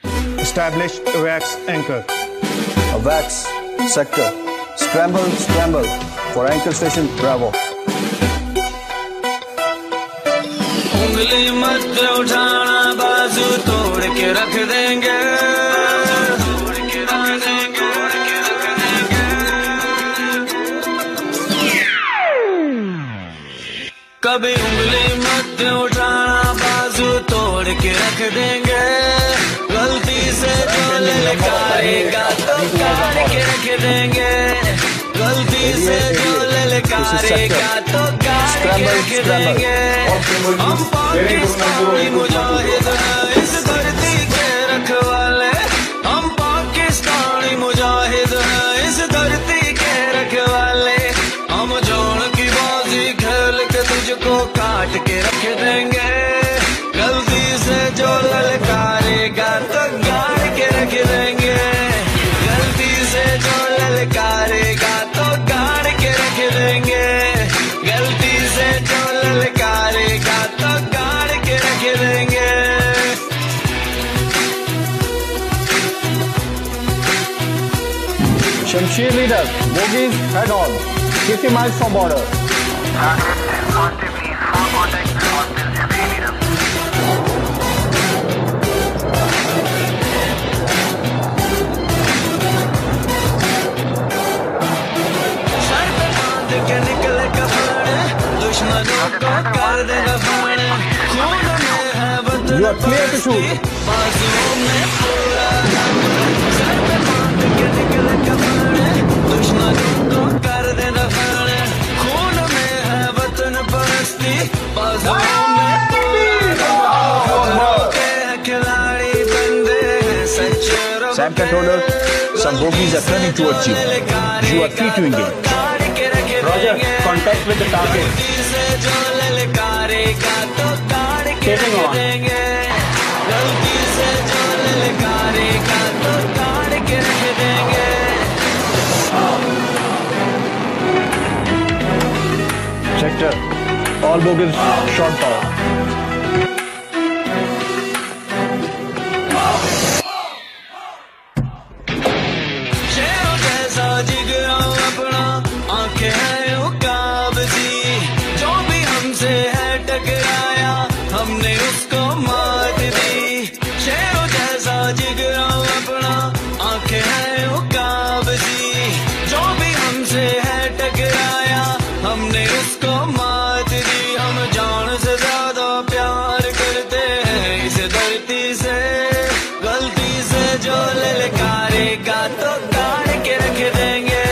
Establish wax anchor. A wax sector. Scramble for anchor station Bravo. उंगली मत उठाना, बाजू तोड़ के रख देंगे। कभी उंगली मत उठाना, बाजू तोड़ के रख देंगे। गलती से जो ललकारेगा तो काट के रख देंगे। गलती से जो ललकारेगा तो काट के रख देंगे। हम पाकिस्तानी मुजाहिद हैं, इस धरती के रखवाले। हम पाकिस्तानी मुजाहिद हैं, इस धरती के रखवाले। हम जान की बाजी खेल के तुझको काट के रख देंगे। गलती से जो ललकारेगा तो गाड़ के रख देंगे। गलती से जो ललकारेगा तो गाड़ के रख देंगे। गलती से जो ललकारेगा तो गाड़ के रख देंगे। Shamsheer leader, bogies head on. 50 miles from border. निकले कफाड़े, दुश्मनों को कर दे दफाड़े। खून में है वतन You are clear to shoot. बाजुओं में पूरा सर पे बांध के निकले कफाड़े, दुश्मनों को कर दे दफाड़े। खून में है वतन परस्ती, बाजुओं में पूरा खिलाड़ी बंदे सच्चे। Sam controller, some bogies are turning towards you. You are free to engage. Roger, contact with the target. Taking on. गलती से जो ललकारेगा तो काट के रख देंगे। Sector, all bogies shot down. शेरों जैसा जिगरा अपना, आंखें हैं उकाबजी। जो भी हमसे है टकराया, हमने उसको मात दी। शेरों जैसा जिगरा अपना, आंखें हैं उकाबजी। जो भी हमसे है टकराया, हमने उसको मात दी। हम जान से ज्यादा प्यार करते हैं इस धरती से। गलती से जो ललकारेगा तो गाड़ के रख देंगे।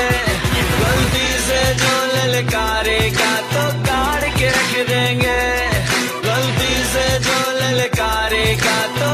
गलती से जो ललकारेगा तो गाड़ के रख देंगे। गलती से जो ललकारेगा तो